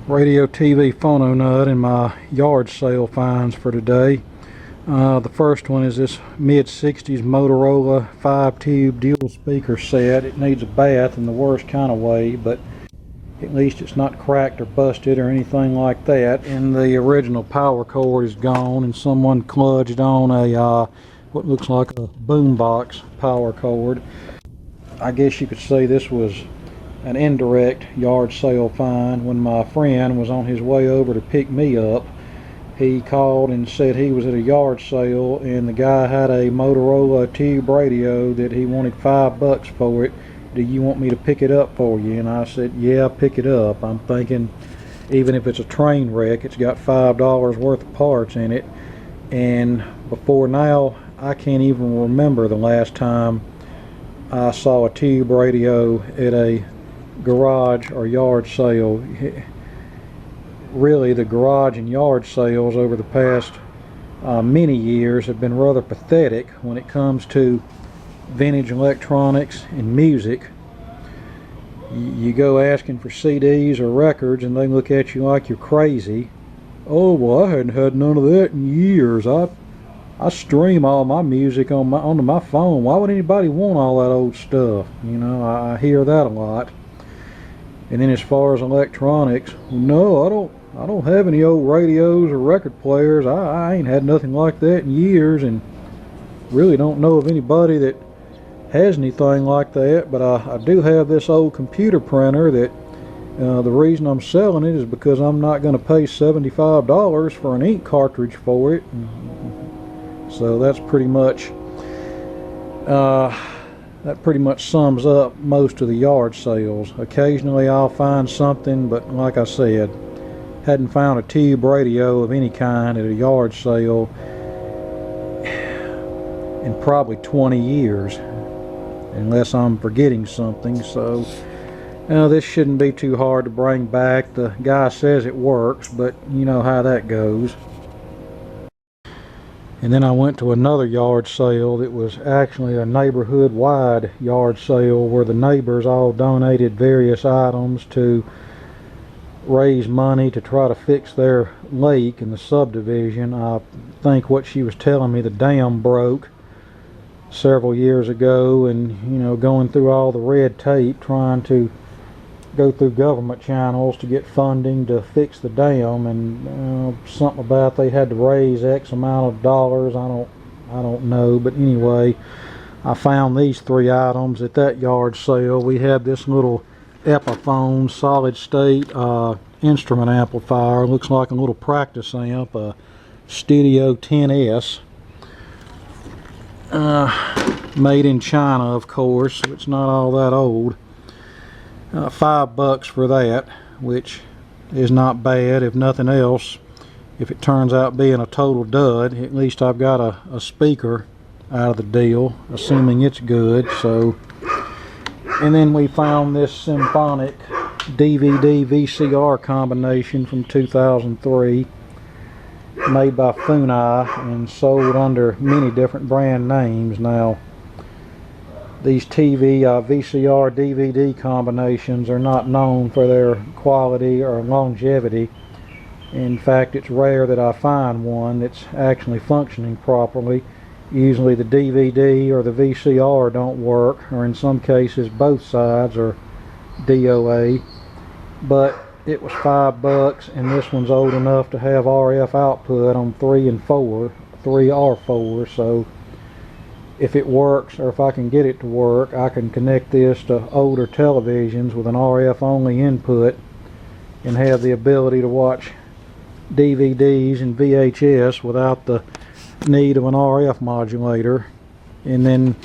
Radio TV phono nut in my yard sale finds for today. The first one is this mid-60s Motorola 5-tube dual speaker set. It needs a bath in the worst kind of way, but at least it's not cracked or busted or anything like that. And the original power cord is gone, and someone kludged on a what looks like a boombox power cord. I guess you could say this was an indirect yard sale find. When my friend was on his way over to pick me up, he called and said he was at a yard sale and the guy had a Motorola tube radio that he wanted $5 for it. Do you want me to pick it up for you? And I said, yeah, pick it up. I'm thinking, even if it's a train wreck, it's got $5 worth of parts in it. And before now, I can't even remember the last time I saw a tube radio at a garage or yard sale. Really, the garage and yard sales over the past many years have been rather pathetic when it comes to vintage electronics and music. You go asking for CDs or records and they look at you like you're crazy. Oh, well, I hadn't had none of that in years. I stream all my music onto my phone. Why would anybody want all that old stuff? You know, I hear that a lot. And then as far as electronics, no, I don't have any old radios or record players. I ain't had nothing like that in years, and really don't know of anybody that has anything like that. But I do have this old computer printer that the reason I'm selling it is because I'm not going to pay $75 for an ink cartridge for it. So that's pretty much that pretty much sums up most of the yard sales. Occasionally I'll find something, but like I said, hadn't found a tube radio of any kind at a yard sale in probably 20 years, unless I'm forgetting something. So this shouldn't be too hard to bring back. The guy says it works, but you know how that goes. And then I went to another yard sale that was actually a neighborhood-wide yard sale where the neighbors all donated various items to raise money to try to fix their lake in the subdivision. I think what she was telling me, the dam broke several years ago, and you know, going through all the red tape trying to go through government channels to get funding to fix the dam, and something about they had to raise X amount of dollars. I don't know, but anyway, I found these three items at that yard sale. We had this little Epiphone solid state instrument amplifier. Looks like a little practice amp, a Studio 10S, made in China, of course, so it's not all that old. $5 for that, which is not bad. If nothing else, if it turns out being a total dud, at least I've got a speaker out of the deal, assuming it's good. So, and then we found this symphonic DVD VCR combination from 2003, made by Funai and sold under many different brand names. Now, these TV VCR DVD combinations are not known for their quality or longevity. In fact, it's rare that I find one that's actually functioning properly. Usually the DVD or the VCR don't work, or in some cases both sides are DOA. But it was $5, and this one's old enough to have RF output on 3 and 4, 3 or 4, so if it works, or if I can get it to work, I can connect this to older televisions with an RF only input and have the ability to watch DVDs and VHS without the need of an RF modulator. And then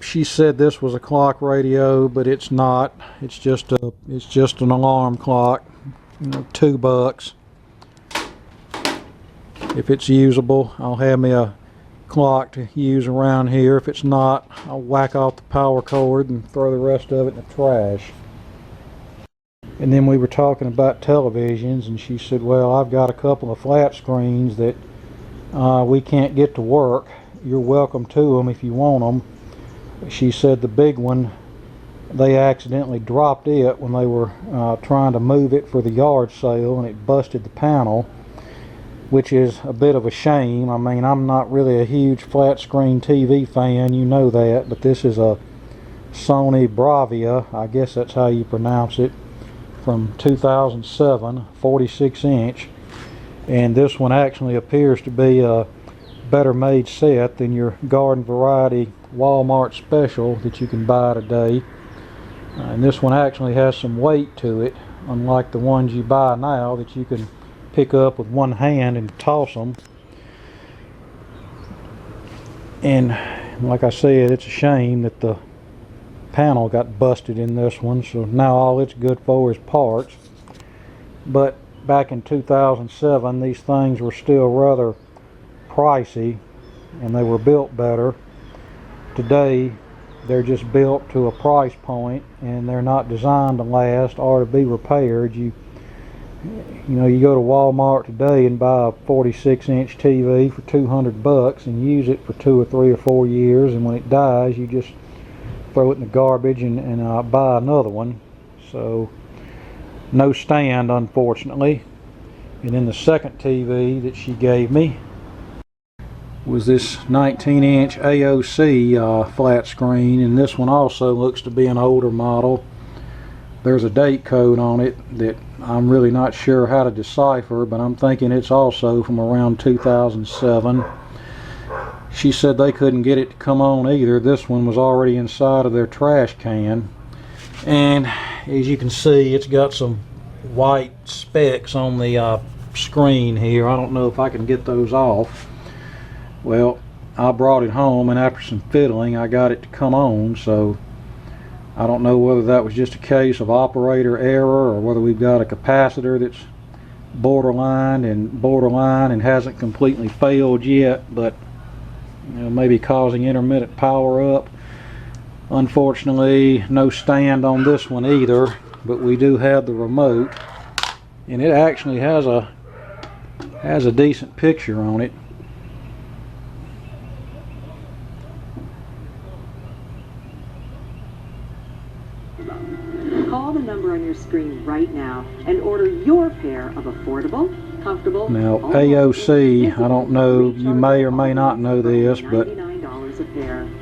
she said this was a clock radio, but it's not. It's just an alarm clock. You know, $2. If it's usable, I'll have me a clock to use around here. If it's not, I'll whack off the power cord and throw the rest of it in the trash. And then we were talking about televisions, and she said, well, I've got a couple of flat screens that we can't get to work. You're welcome to them if you want them. She said the big one they accidentally dropped it when they were trying to move it for the yard sale, and it busted the panel, which is a bit of a shame. I mean, I'm not really a huge flat screen TV fan, you know that, but this is a Sony Bravia, I guess that's how you pronounce it, from 2007, 46 inch, and this one actually appears to be a better made set than your garden variety Walmart special that you can buy today. And this one actually has some weight to it, unlike the ones you buy now that you can pick up with one hand and toss them. And like I said, it's a shame that the panel got busted in this one, so now all it's good for is parts. But back in 2007, these things were still rather pricey and they were built better. Today they're just built to a price point and they're not designed to last or to be repaired. You know, you go to Walmart today and buy a 46 inch TV for $200 and use it for 2 or 3 or 4 years, and when it dies you just throw it in the garbage and buy another one. So no stand, unfortunately. And then the second TV that she gave me was this 19 inch AOC flat screen, and this one also looks to be an older model. There's a date code on it that I'm really not sure how to decipher, but I'm thinking it's also from around 2007. She said they couldn't get it to come on either. This one was already inside of their trash can, and as you can see, it's got some white specks on the screen here. I don't know if I can get those off. Well, I brought it home, and after some fiddling I got it to come on, so I don't know whether that was just a case of operator error or whether we've got a capacitor that's borderline and hasn't completely failed yet, but you know, maybe causing intermittent power up. Unfortunately, no stand on this one either, but we do have the remote, and it actually has a decent picture on it. Call the number on your screen right now and order your pair of affordable, comfortable. Now, AOC, I don't know, you may or may not know this, but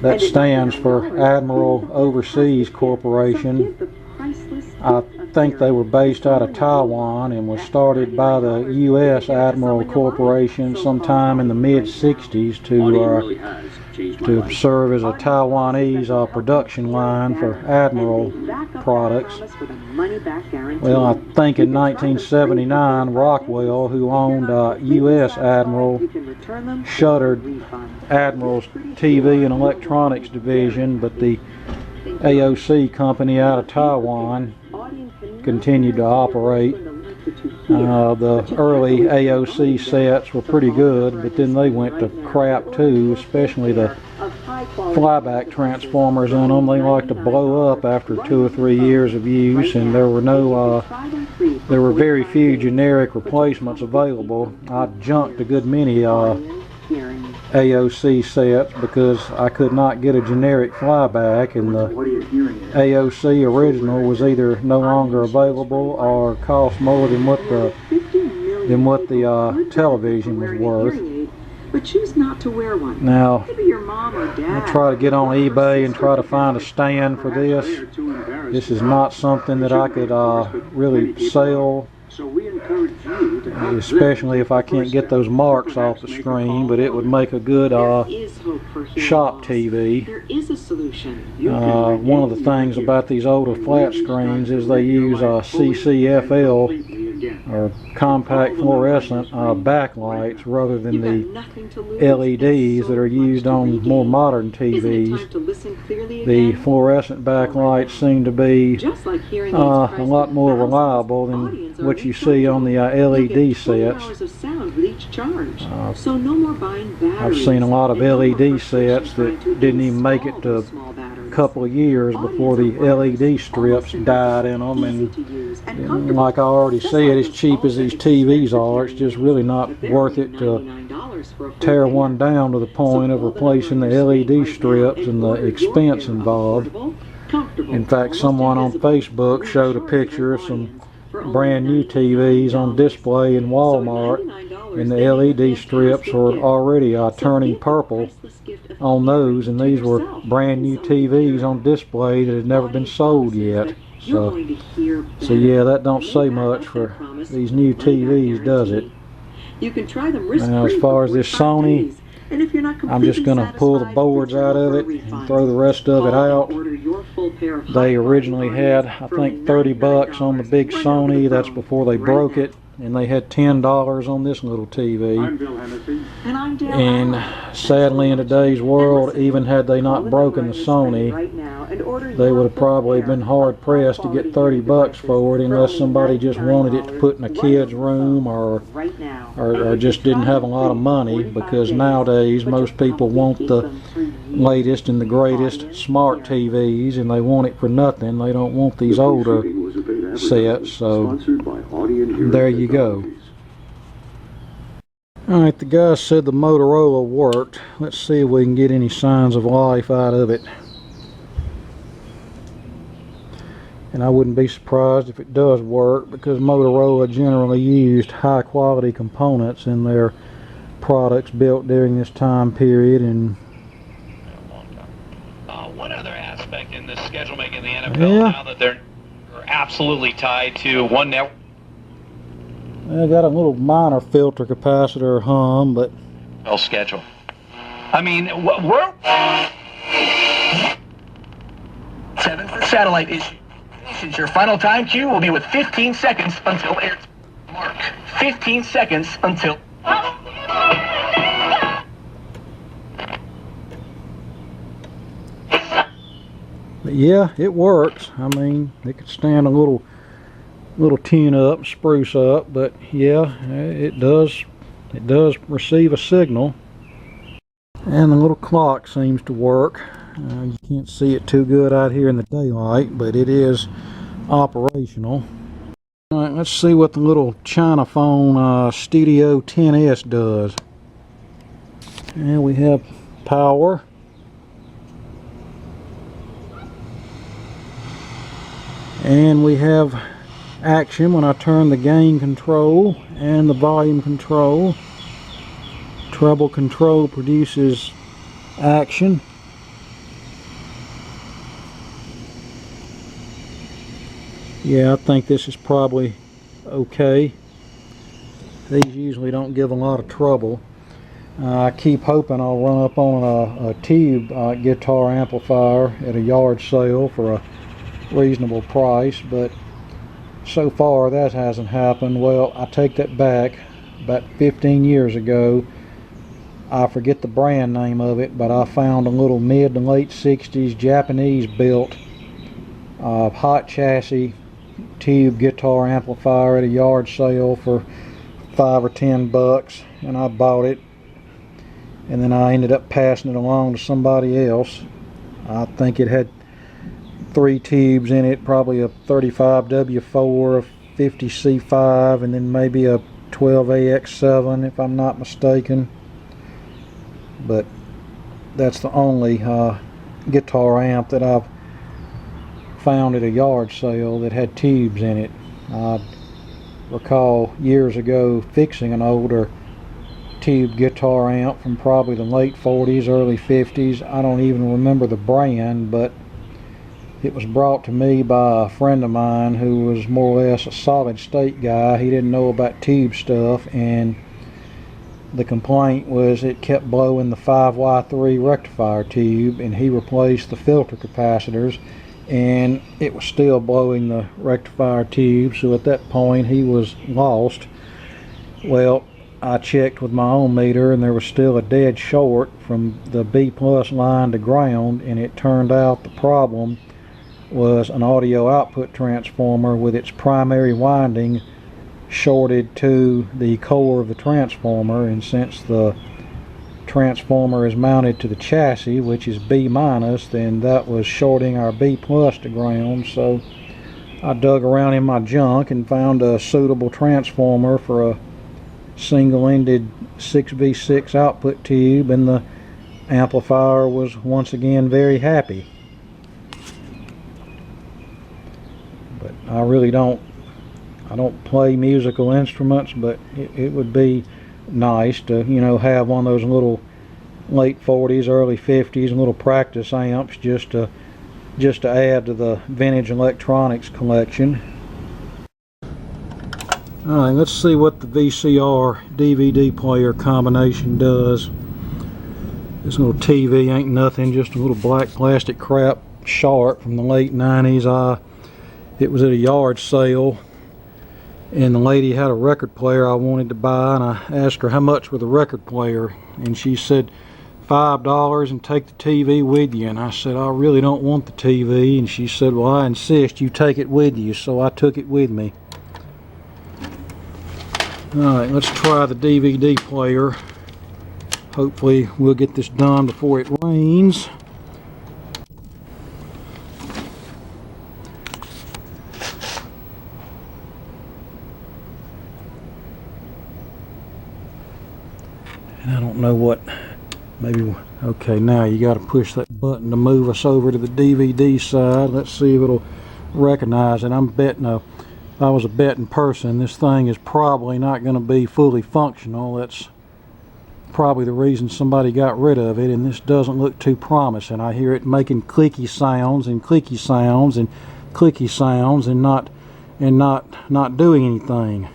that stands for Admiral Overseas Corporation. I think they were based out of Taiwan and was started by the U.S. Admiral Corporation sometime in the mid-60s to serve as a Taiwanese production line for Admiral products. Well, I think in 1979, Rockwell, who owned U.S. Admiral, shuttered Admiral's TV and electronics division, but the AOC company out of Taiwan continued to operate. The early AOC sets were pretty good, but then they went to crap too, especially the flyback transformers in them. They like to blow up after 2 or 3 years of use, and there were very few generic replacements available. I junked a good many AOC sets because I could not get a generic flyback, and the AOC original was either no longer available or cost more than what the television was worth. But choose not to wear one. Now, maybe your mom or dad. I'll try to get on eBay and try to find a stand for this. This is not something that I could really sell, especially if I can't get those marks off the screen, but it would make a good shop TV. There is a solution. One of the things about these older flat screens is they use CCFL, or compact fluorescent backlights, rather than the LEDs that are used on more modern TVs. The fluorescent backlights seem to be a lot more reliable than what you see on the LED sets. I've seen a lot of LED sets that didn't even make it to a couple of years before the LED strips died in them, and like I already said, as cheap as these TVs are, it's just really not worth it to tear one down to the point of replacing the LED strips and the expense involved. comfortable, In fact, almost someone on invisible, Facebook showed a reassuring picture of to some audience for only brand new TVs on $99. display in Walmart, and the LED strips were already turning purple on those, and these were brand new TVs on display that had never been sold yet. So yeah, that don't say much for these new TVs, does it? You can try them Now, as far as this Sony, and if you're not I'm just going to pull the boards out of it and throw the rest of it out. They originally had, I think, 30 bucks on the big Sony. That's before they broke it. And they had $10 on this little TV. And sadly, in today's world, even had they not broken the Sony, they would have probably been hard pressed to get 30 bucks for it, unless somebody just wanted it to put in a kid's room, or just didn't have a lot of money, because nowadays most people want the latest and the greatest smart TVs, and they want it for nothing. They don't want these older sets. So there you go. Alright, the guy said the Motorola worked. Let's see if we can get any signs of life out of it. And I wouldn't be surprised if it does work, because Motorola generally used high quality components in their products built during this time period. And one other aspect in this schedule making the NFL, now that they're absolutely tied to one network. I got a little minor filter capacitor hum, but schedule. I mean, we're 7 for satellite issue. Your final time cue will be with 15 seconds until air mark. 15 seconds until. But yeah, it works. I mean, it could stand a little tune up, spruce up, but yeah, it does receive a signal. And the little clock seems to work. You can't see it too good out here in the daylight, but it is operational. Alright, let's see what the little China phone Studio 10S does. And we have power. And we have action when I turn the gain control and the volume control. Treble control produces action. Yeah, I think this is probably okay. These usually don't give a lot of trouble. I keep hoping I'll run up on a tube guitar amplifier at a yard sale for a reasonable price, but so far that hasn't happened. Well, I take that back. About 15 years ago, I forget the brand name of it, but I found a little mid to late 60s Japanese built hot chassis tube guitar amplifier at a yard sale for 5 or 10 bucks, and I bought it, and then I ended up passing it along to somebody else. I think it had 3 tubes in it, probably a 35W4, a 50C5, and then maybe a 12AX7 if I'm not mistaken. But that's the only guitar amp that I've found at a yard sale that had tubes in it. I recall years ago fixing an older tube guitar amp from probably the late 40s, early 50s. I don't even remember the brand, but it was brought to me by a friend of mine who was more or less a solid state guy. He didn't know about tube stuff, and the complaint was it kept blowing the 5Y3 rectifier tube, and he replaced the filter capacitors, and it was still blowing the rectifier tube. So at that point he was lost. Well, I checked with my own meter, and there was still a dead short from the B plus line to ground, and it turned out the problem was an audio output transformer with its primary winding shorted to the core of the transformer, and since the transformer is mounted to the chassis, which is B minus, then that was shorting our B plus to ground. So I dug around in my junk and found a suitable transformer for a single-ended 6V6 output tube, and the amplifier was once again very happy. I really don't, I don't play musical instruments, but it would be nice to, you know, have one of those little late 40s, early 50s little practice amps just to add to the vintage electronics collection. Alright, let's see what the VCR DVD player combination does. This little TV ain't nothing, just a little black plastic crap Sharp from the late 90s. It was at a yard sale, and the lady had a record player I wanted to buy, and I asked her how much with a record player, and she said $5 and take the TV with you. And I said, I really don't want the TV, and she said, well, I insist you take it with you. So I took it with me. Alright, let's try the DVD player. Hopefully we'll get this done before it rains. And I don't know what, maybe, okay, now you got to push that button to move us over to the DVD side. Let's see if it'll recognize it. I'm betting if I was a betting person, this thing is probably not going to be fully functional. That's probably the reason somebody got rid of it, and this doesn't look too promising. I hear it making clicky sounds and clicky sounds and clicky sounds and not doing anything.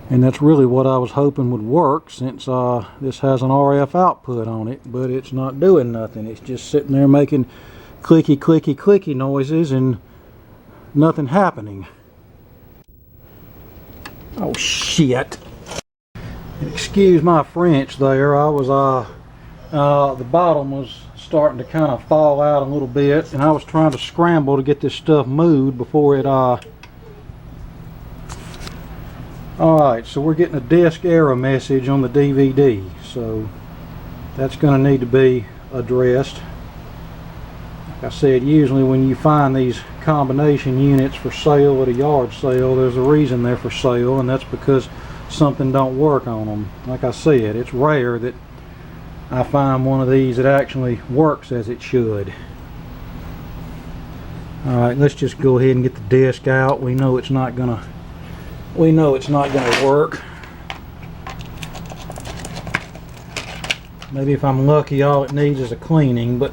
And that's really what I was hoping would work, since this has an RF output on it, but it's not doing nothing. It's just sitting there making clicky clicky clicky noises and nothing happening. Oh shit. Excuse my French there. I was the bottom was starting to kind of fall out a little bit, and I was trying to scramble to get this stuff moved before it Alright, so we're getting a disk error message on the DVD, so that's going to need to be addressed. Like I said, usually when you find these combination units for sale at a yard sale, there's a reason they're for sale, and that's because something don't work on them. Like I said, it's rare that I find one of these that actually works as it should. Alright, let's just go ahead and get the disc out. We know it's not gonna work. Maybe if I'm lucky all it needs is a cleaning, but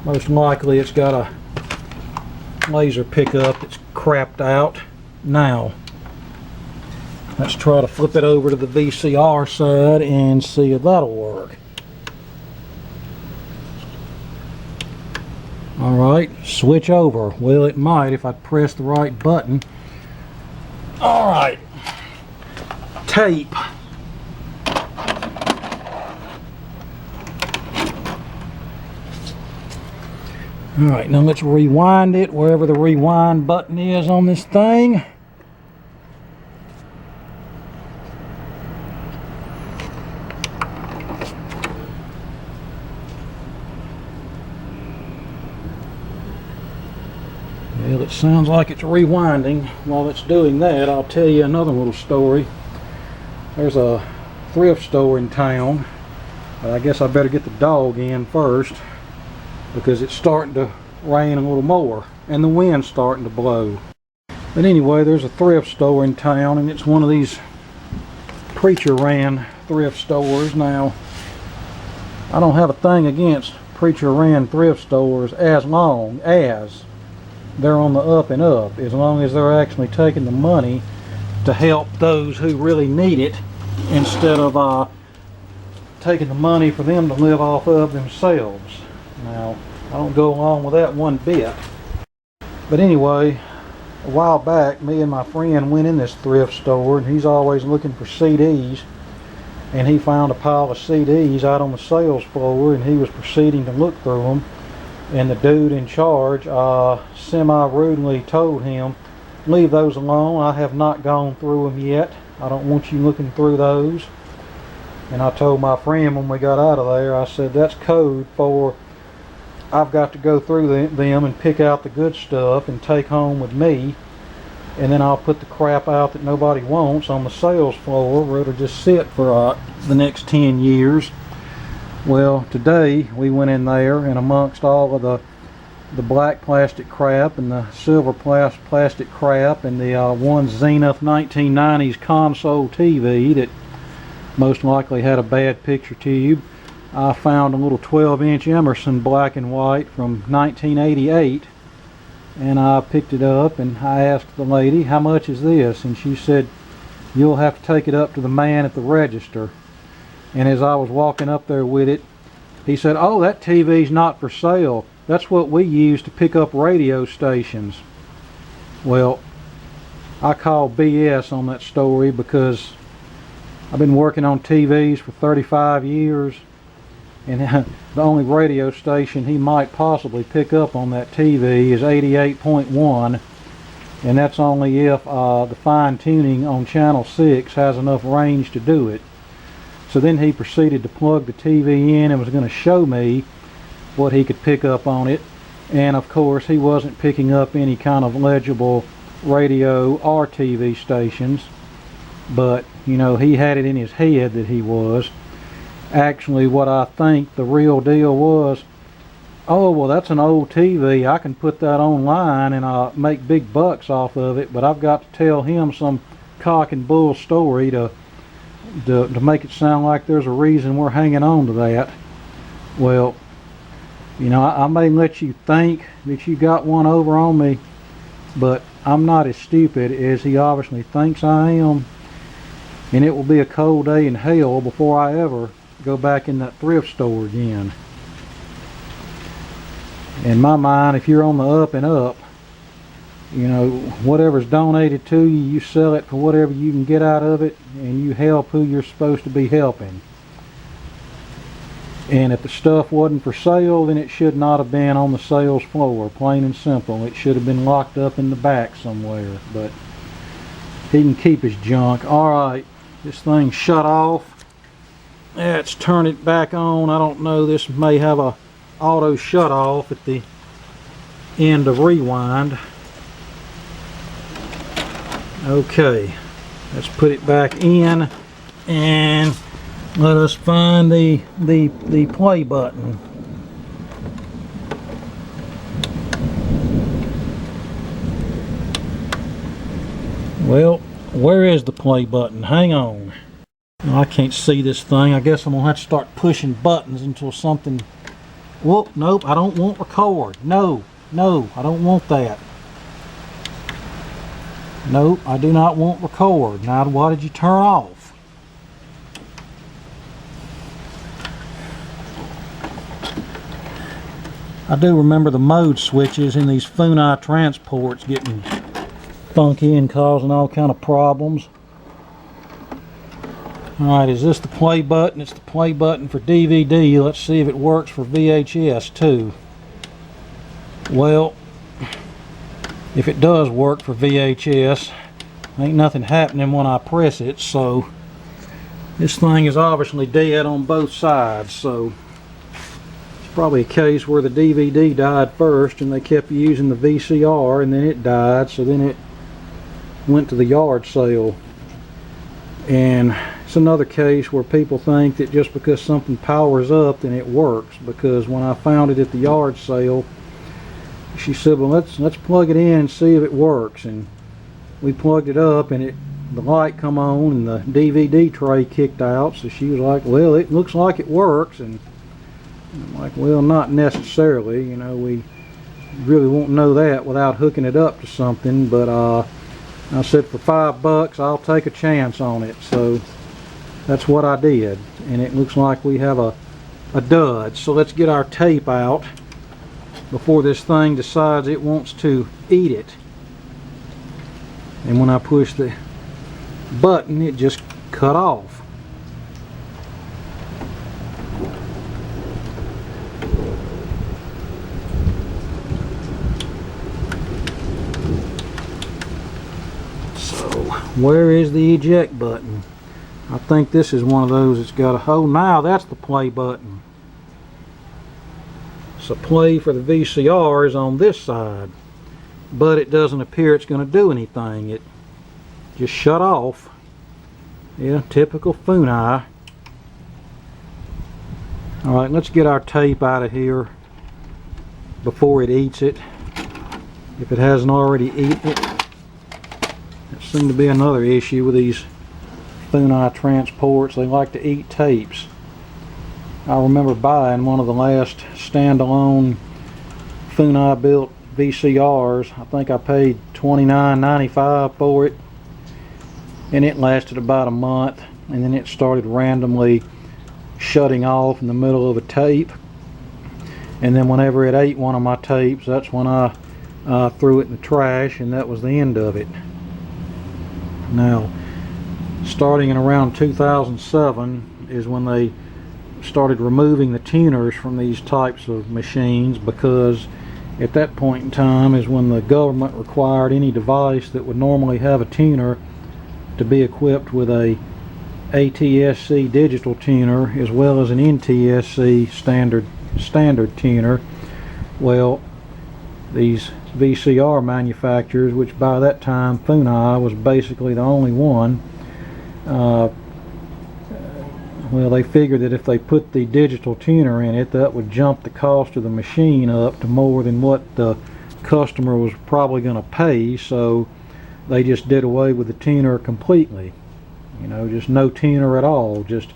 most likely it's got a laser pickup that's crapped out. Now let's try to flip it over to the VCR side and see if that'll work. Alright, switch over. Well, it might if I press the right button. Alright, tape. Alright, now let's rewind it wherever the rewind button is on this thing. Well, it sounds like it's rewinding. While it's doing that, I'll tell you another little story. There's a thrift store in town, but I guess I better get the dog in first, because it's starting to rain a little more and the wind's starting to blow. But anyway, there's a thrift store in town, and it's one of these preacher ran thrift stores. Now, I don't have a thing against preacher ran thrift stores as long as they're on the up and up, as long as they're actually taking the money to help those who really need it, instead of taking the money for them to live off of themselves. Now, I don't go along with that one bit. But anyway, a while back, me and my friend went in this thrift store, and he's always looking for CDs, and he found a pile of CDs out on the sales floor, and he was proceeding to look through them, and the dude in charge semi-rudely told him, leave those alone, I have not gone through them yet, I don't want you looking through those. And I told my friend when we got out of there, I said, that's code for I've got to go through them and pick out the good stuff and take home with me, and then I'll put the crap out that nobody wants on the sales floor where it'll just sit for the next 10 years. Well, today we went in there, and amongst all of the the black plastic crap and the silver plastic crap and the one Zenith 1990s console TV that most likely had a bad picture tube. I found a little 12-inch Emerson black and white from 1988, and I picked it up and I asked the lady, how much is this? And she said, you'll have to take it up to the man at the register. And as I was walking up there with it, he said, oh, that TV's not for sale. That's what we use to pick up radio stations. Well, I call BS on that story because I've been working on TVs for 35 years, and the only radio station he might possibly pick up on that TV is 88.1, and that's only if the fine tuning on channel 6 has enough range to do it. So then he proceeded to plug the TV in and was going to show me what he could pick up on it, and of course he wasn't picking up any kind of legible radio or TV stations, but you know, he had it in his head that he was. Actually, what I think the real deal was, oh, well, that's an old TV, I can put that online and I'll make big bucks off of it, but I've got to tell him some cock and bull story to make it sound like there's a reason we're hanging on to that. Well, you know, I may let you think that you got one over on me, but I'm not as stupid as he obviously thinks I am, and it will be a cold day in hell before I ever go back in that thrift store again. In my mind, if you're on the up and up, you know, whatever's donated to you, you sell it for whatever you can get out of it, and you help who you're supposed to be helping. And if the stuff wasn't for sale, then it should not have been on the sales floor, plain and simple. It should have been locked up in the back somewhere, but he can keep his junk. Alright, this thing shut off. Let's turn it back on. I don't know, this may have a auto shut off at the end of rewind. Okay, let's put it back in and let us find the play button. Well, where is the play button? Hang on. Oh, I can't see this thing. I guess I'm gonna have to start pushing buttons until something. Whoop, nope, I don't want record. No, I don't want that. Nope, I do not want record. Now, why did you turn off? I do remember the mode switches in these Funai transports getting funky and causing all kind of problems. Alright, is this the play button? It's the play button for DVD. Let's see if it works for VHS too. Well, if it does work for VHS, ain't nothing happening when I press it, so this thing is obviously dead on both sides, so it's probably a case where the DVD died first and they kept using the VCR, and then it died, so then it went to the yard sale. And it's another case where people think that just because something powers up then it works, because when I found it at the yard sale, she said, well, let's plug it in and see if it works. And we plugged it up and the light come on and the DVD tray kicked out. So she was like, well, it looks like it works. And I'm like, well, not necessarily. You know, we really won't know that without hooking it up to something. But I said, for $5 I'll take a chance on it. So that's what I did. And it looks like we have a dud. So let's get our tape out before this thing decides it wants to eat it. And when I push the button, it just cut off. So, where is the eject button? I think this is one of those that's got a, oh, now that's the play button. So play for the VCR is on this side, but it doesn't appear it's going to do anything. It just shut off. Yeah, typical Funai. Alright, let's get our tape out of here. before it eats it, if it hasn't already eaten it. That seemed to be another issue with these Funai transports. They like to eat tapes. I remember buying one of the last standalone Funai built VCRs. I think I paid $29.95 for it, and it lasted about a month, and then it started randomly shutting off in the middle of a tape. And then whenever it ate one of my tapes, that's when I threw it in the trash, and that was the end of it. Now, starting in around 2007 is when they started removing the tuners from these types of machines, because at that point in time is when the government required any device that would normally have a tuner to be equipped with a ATSC digital tuner as well as an NTSC standard tuner. Well, these VCR manufacturers, which by that time Funai was basically the only one, well, they figured that if they put the digital tuner in it, that would jump the cost of the machine up to more than what the customer was probably going to pay, so they just did away with the tuner completely. You know, just no tuner at all, just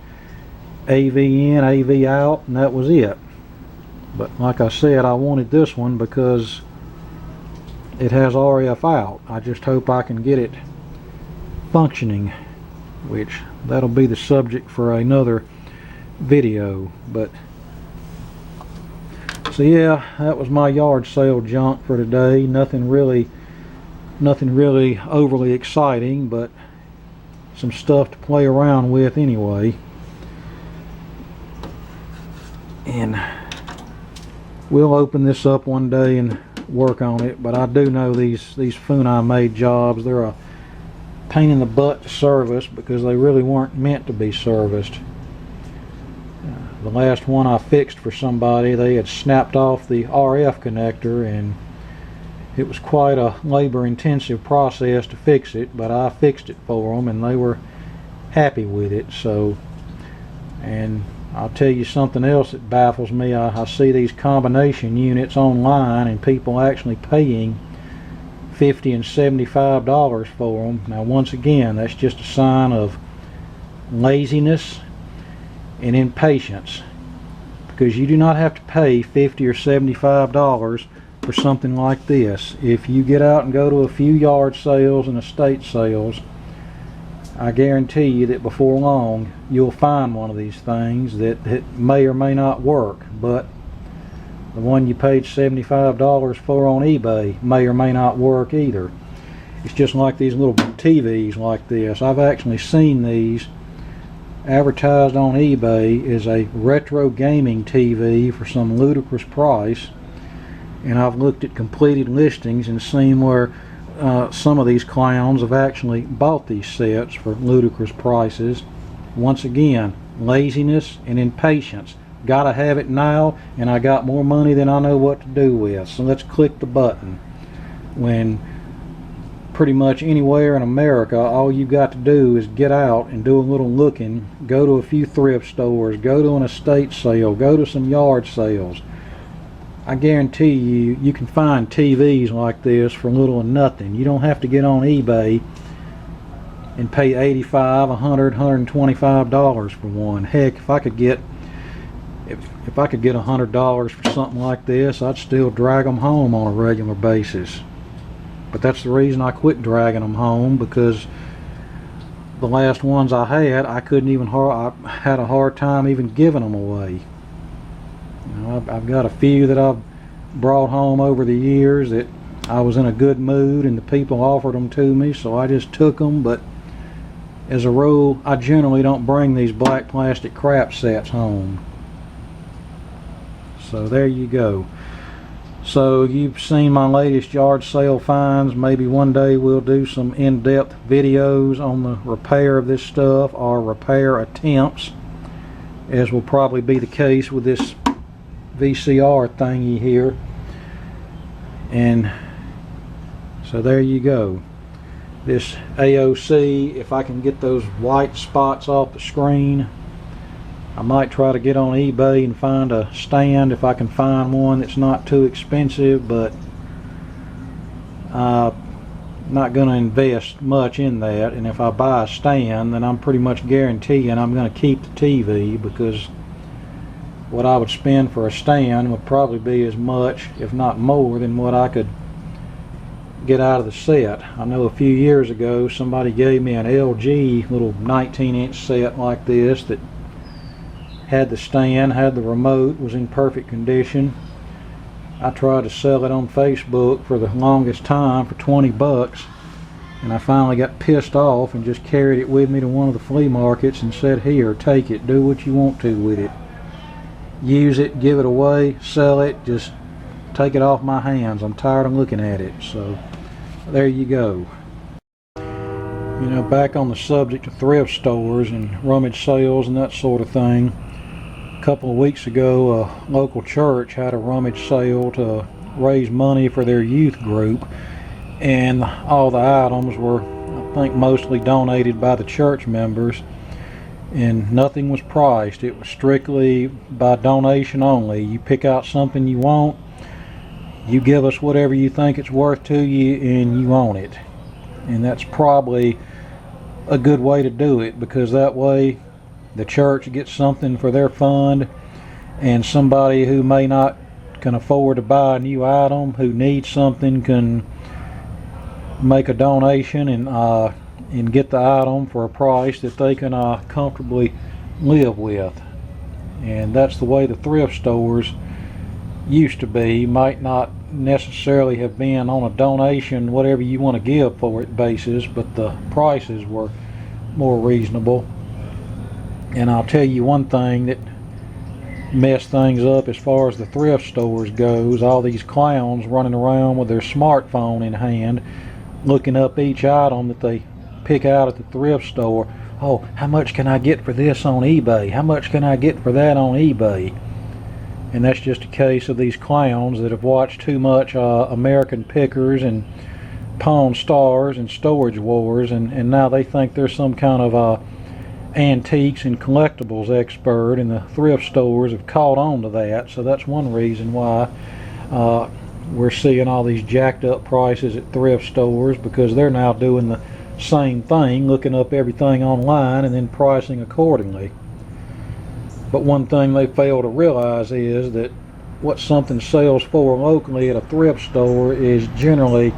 AV in, AV out, and that was it. But like I said, I wanted this one because it has RF out. I just hope I can get it functioning, which that'll be the subject for another video. But so yeah, that was my yard sale junk for today. Nothing really overly exciting, but some stuff to play around with anyway. And we'll open this up one day and work on it, but I do know these Funai made jobs, they're a pain in the butt to service because they really weren't meant to be serviced. The last one I fixed for somebody, they had snapped off the RF connector, and it was quite a labor-intensive process to fix it, but I fixed it for them and they were happy with it. So, and I'll tell you something else that baffles me. I see these combination units online and people actually paying $50 and $75 for them. Now, once again, that's just a sign of laziness and impatience, because you do not have to pay $50 or $75 for something like this. If you get out and go to a few yard sales and estate sales, I guarantee you that before long you'll find one of these things that may or may not work, but the one you paid $75 for on eBay may or may not work either. It's just like these little TVs like this. I've actually seen these advertised on eBay as a retro gaming TV for some ludicrous price, and I've looked at completed listings and seen where some of these clowns have actually bought these sets for ludicrous prices. Once again, laziness and impatience. Gotta have it now, and I got more money than I know what to do with, so let's click the button. When pretty much anywhere in America, all you got to do is get out and do a little looking, go to a few thrift stores, go to an estate sale, go to some yard sales. I guarantee you can find TVs like this for little or nothing. You don't have to get on eBay and pay $85, $100, $125 for one. Heck, if I could get $100 for something like this, I'd still drag them home on a regular basis. But that's the reason I quit dragging them home, because the last ones I had, I had a hard time even giving them away. You know, I've got a few that I've brought home over the years that I was in a good mood and the people offered them to me, so I just took them. But as a rule, I generally don't bring these black plastic crap sets home. So there you go. So you've seen my latest yard sale finds. Maybe one day we'll do some in-depth videos on the repair of this stuff, or repair attempts, as will probably be the case with this VCR thingy here. And so there you go. This AOC, if I can get those white spots off the screen, I might try to get on eBay and find a stand if I can find one that's not too expensive, but I'm not going to invest much in that. And if I buy a stand, then I'm pretty much guaranteeing I'm going to keep the TV, because what I would spend for a stand would probably be as much, if not more, than what I could get out of the set. I know a few years ago somebody gave me an LG little 19-inch set like this that had the stand, had the remote, was in perfect condition. I tried to sell it on Facebook for the longest time for 20 bucks, and I finally got pissed off and just carried it with me to one of the flea markets and said, here, take it, do what you want to with it. Use it, give it away, sell it, just take it off my hands. I'm tired of looking at it. So there you go. You know, back on the subject of thrift stores and rummage sales and that sort of thing, a couple of weeks ago a local church had a rummage sale to raise money for their youth group, and all the items were, I think, mostly donated by the church members, and nothing was priced. It was strictly by donation only. You pick out something you want, you give us whatever you think it's worth to you, and you own it. And that's probably a good way to do it, because that way the church gets something for their fund, and somebody who may not can afford to buy a new item, who needs something, can make a donation and get the item for a price that they can comfortably live with. And that's the way the thrift stores used to be. Might not necessarily have been on a donation, whatever you want to give for it basis, but the prices were more reasonable. And I'll tell you one thing that messed things up as far as the thrift stores goes: all these clowns running around with their smartphone in hand, looking up each item that they pick out at the thrift store. Oh, how much can I get for this on eBay? How much can I get for that on eBay? And that's just a case of these clowns that have watched too much American Pickers and Pawn Stars and Storage Wars, and now they think they're some kind of antiques and collectibles expert, and the thrift stores have caught on to that. So that's one reason why we're seeing all these jacked up prices at thrift stores, because they're now doing the same thing, looking up everything online and then pricing accordingly. But one thing they fail to realize is that what something sells for locally at a thrift store is generally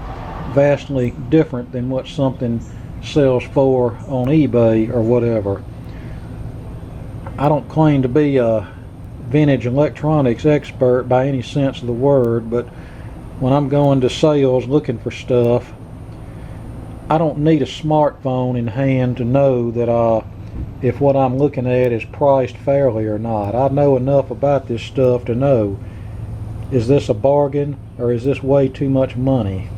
vastly different than what something sells for on eBay or whatever. I don't claim to be a vintage electronics expert by any sense of the word, but when I'm going to sales looking for stuff, I don't need a smartphone in hand to know that if what I'm looking at is priced fairly or not. I know enough about this stuff to know, is this a bargain or is this way too much money?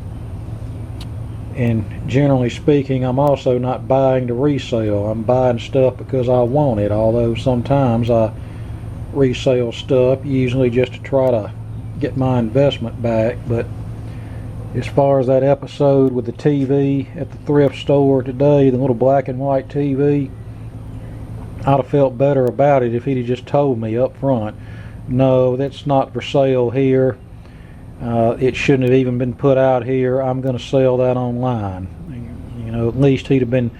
And generally speaking, I'm also not buying to resell. I'm buying stuff because I want it, although sometimes I resell stuff, usually just to try to get my investment back. But as far as that episode with the TV at the thrift store today, the little black and white TV, I'd have felt better about it if he'd have just told me up front, no, that's not for sale here. It shouldn't have even been put out here. I'm going to sell that online. You know, at least he'd have been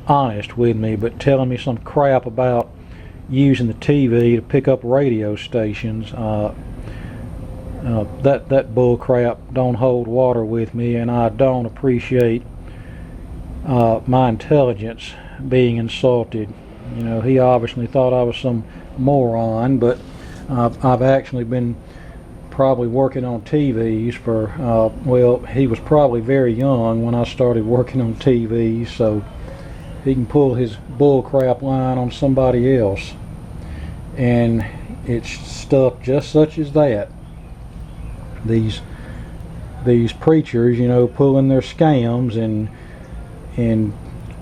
honest with me. But telling me some crap about using the TV to pick up radio stations, that bull crap don't hold water with me, and I don't appreciate my intelligence being insulted. You know, he obviously thought I was some moron, but I've actually been probably working on TVs for, well, he was probably very young when I started working on TVs, so he can pull his bullcrap line on somebody else. And it's stuff just such as that. These preachers, you know, pulling their scams and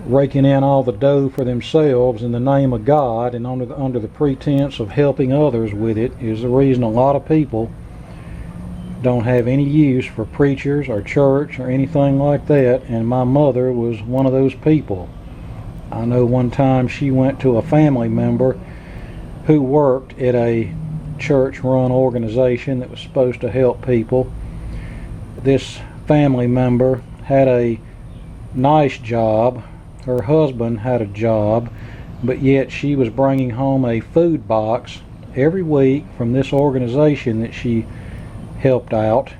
raking in all the dough for themselves in the name of God and under the pretense of helping others with it, is the reason a lot of people don't have any use for preachers or church or anything like that. And my mother was one of those people. I know one time she went to a family member who worked at a church-run organization that was supposed to help people. This family member had a nice job. Her husband had a job, but yet she was bringing home a food box every week from this organization that she helped out.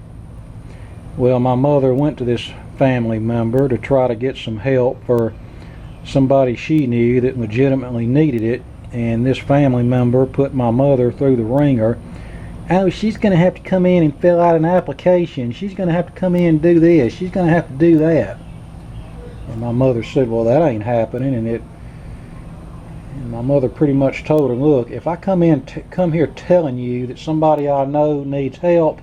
Well, my mother went to this family member to try to get some help for somebody she knew that legitimately needed it, and this family member put my mother through the ringer. Oh, she's going to have to come in and fill out an application. She's going to have to come in and do this. She's going to have to do that. And my mother said, well, that ain't happening. And my mother pretty much told her, look, if I come here telling you that somebody I know needs help,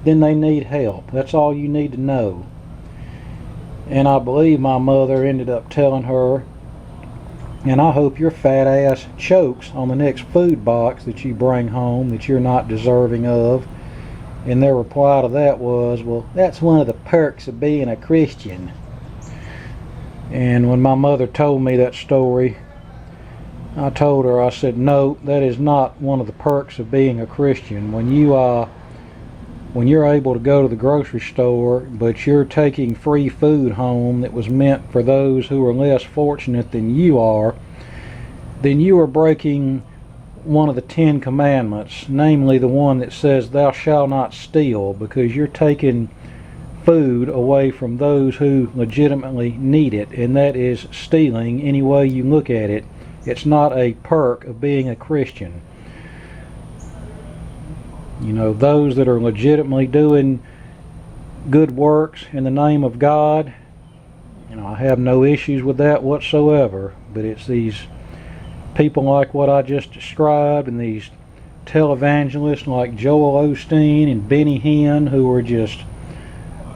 then they need help. That's all you need to know. And I believe my mother ended up telling her, and I hope your fat ass chokes on the next food box that you bring home that you're not deserving of. And their reply to that was, well, that's one of the perks of being a Christian. And when my mother told me that story, I told her, I said, no, that is not one of the perks of being a Christian. When you're able to go to the grocery store, but you're taking free food home that was meant for those who are less fortunate than you are, then you are breaking one of the 10 commandments, namely the one that says thou shalt not steal, because you're taking food away from those who legitimately need it, and that is stealing any way you look at it. It's not a perk of being a Christian. You know, those that are legitimately doing good works in the name of God, you know, I have no issues with that whatsoever. But it's these people like what I just described, and these televangelists like Joel Osteen and Benny Hinn, who are just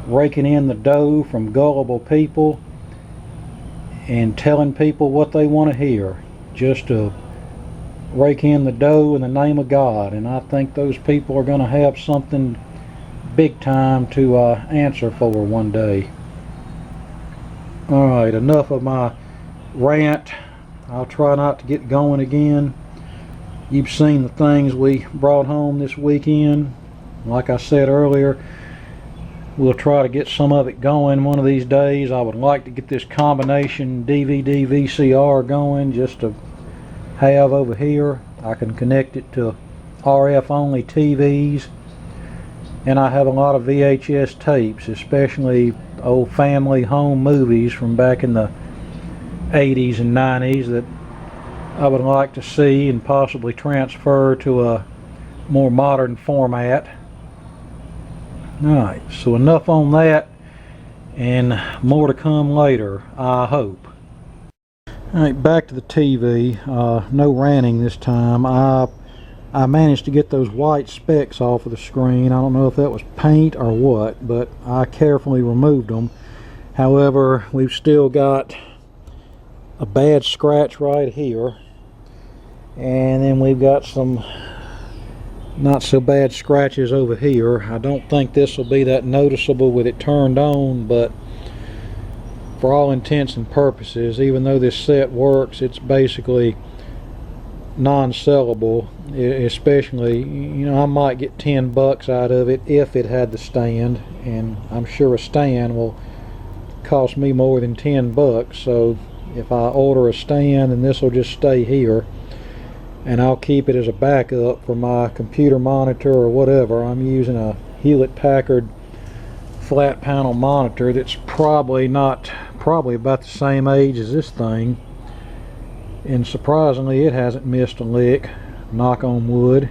raking in the dough from gullible people and telling people what they want to hear, just to rake in the dough in the name of God. And I think those people are going to have something big time to answer for one day. Alright, enough of my rant. I'll try not to get going again. You've seen the things we brought home this weekend. Like I said earlier, we'll try to get some of it going one of these days. I would like to get this combination DVD VCR going just to have over here. I can connect it to RF only TVs, and I have a lot of VHS tapes, especially old family home movies from back in the 80s and 90s that I would like to see and possibly transfer to a more modern format. Alright, so enough on that, and more to come later, I hope. Alright, back to the TV. No ranting this time. I managed to get those white specks off of the screen. I don't know if that was paint or what, but I carefully removed them. However, we've still got a bad scratch right here, and then we've got some not so bad scratches over here. I don't think this will be that noticeable with it turned on, but for all intents and purposes, even though this set works, it's basically non-sellable. Especially, you know, I might get 10 bucks out of it if it had the stand, and I'm sure a stand will cost me more than 10 bucks. So if I order a stand, then this will just stay here, and I'll keep it as a backup for my computer monitor or whatever. I'm using a Hewlett-Packard flat panel monitor that's probably about the same age as this thing, and surprisingly it hasn't missed a lick, knock on wood.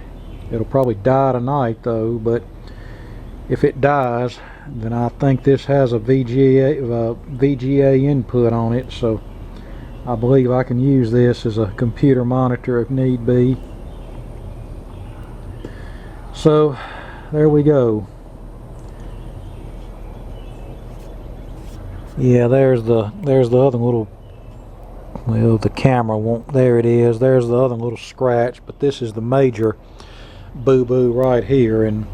It'll probably die tonight though, but if it dies, then I think this has a VGA input on it, so I believe I can use this as a computer monitor if need be. So there we go. Yeah, there's the other little, well, the camera won't, there it is, there's the other little scratch, but this is the major boo-boo right here. And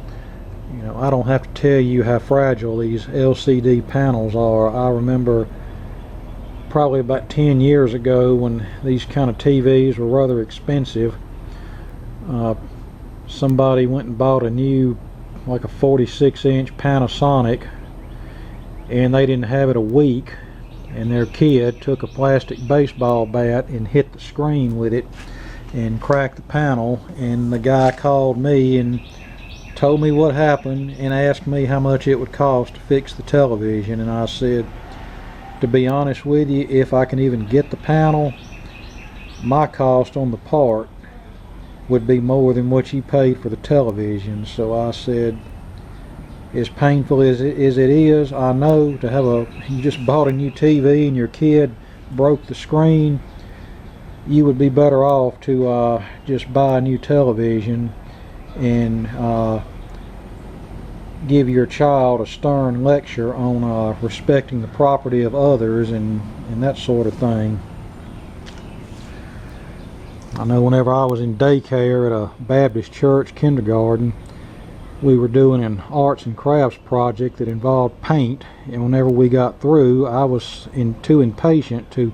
you know, I don't have to tell you how fragile these LCD panels are. I remember probably about 10 years ago when these kind of TVs were rather expensive, somebody went and bought a new, like a 46-inch Panasonic, and they didn't have it a week, and their kid took a plastic baseball bat and hit the screen with it and cracked the panel. And the guy called me and told me what happened and asked me how much it would cost to fix the television. And I said, to be honest with you, if I can even get the panel, my cost on the part would be more than what you paid for the television. So I said, as painful as it is, I know to have you just bought a new TV and your kid broke the screen, you would be better off to just buy a new television and give your child a stern lecture on respecting the property of others and that sort of thing. I know whenever I was in daycare at a Baptist church kindergarten, we were doing an arts and crafts project that involved paint, and whenever we got through, I was too impatient to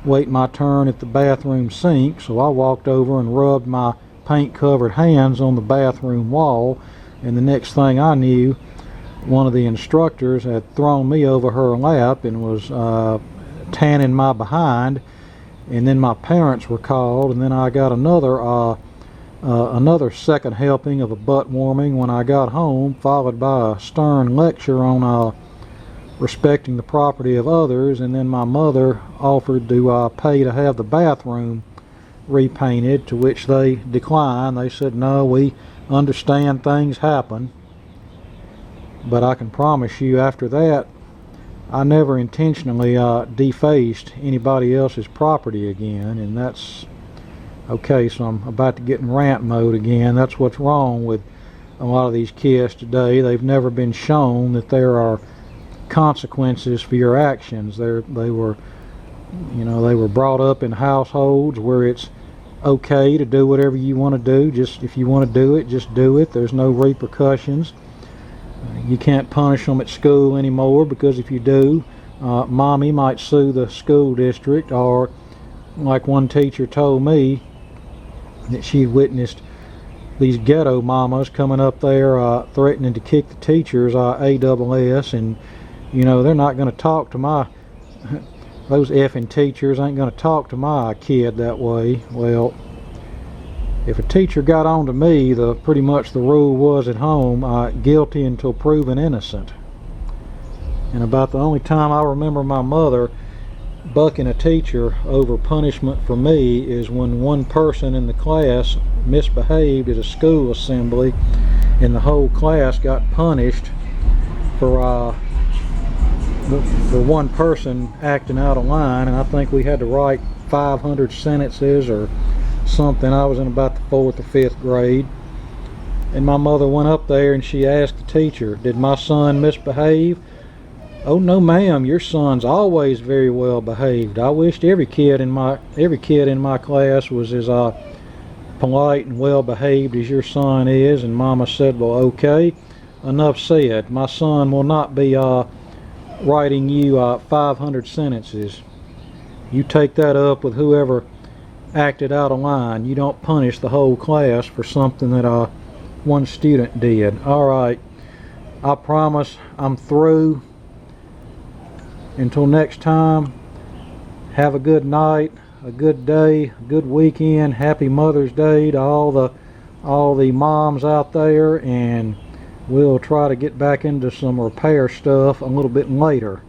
wait my turn at the bathroom sink, so I walked over and rubbed my paint-covered hands on the bathroom wall, and the next thing I knew, one of the instructors had thrown me over her lap and was tanning my behind, and then my parents were called, and then I got another second helping of a butt warming when I got home, followed by a stern lecture on respecting the property of others. And then my mother offered to pay to have the bathroom repainted, to which they declined. They said, no, we understand things happen, but I can promise you after that I never intentionally defaced anybody else's property again. And that's okay. So I'm about to get in rant mode again. That's what's wrong with a lot of these kids today. They've never been shown that there are consequences for your actions. They were brought up in households where it's okay to do whatever you want to do. Just if you want to do it, just do it. There's no repercussions. You can't punish them at school anymore, because if you do, mommy might sue the school district. Or like one teacher told me that she witnessed these ghetto mamas coming up there threatening to kick the teachers ASS, and they're not going to talk to those effing teachers ain't going to talk to my kid that way. Well, if a teacher got on to me, pretty much the rule was at home, guilty until proven innocent. And about the only time I remember my mother bucking a teacher over punishment for me is when one person in the class misbehaved at a school assembly, and the whole class got punished for one person acting out of line. And I think we had to write 500 sentences or something. I was in about the 4th or 5th grade, and my mother went up there and she asked the teacher, did my son misbehave? Oh no ma'am, your son's always very well behaved. I wished every kid in my class was as polite and well behaved as your son is. And mama said, well, okay, enough said. My son will not be writing you 500 sentences. You take that up with whoever acted out of line. You don't punish the whole class for something that one student did. Alright, I promise I'm through. Until next time, have a good night, a good day, a good weekend. Happy Mother's Day to all the moms out there, and we'll try to get back into some repair stuff a little bit later.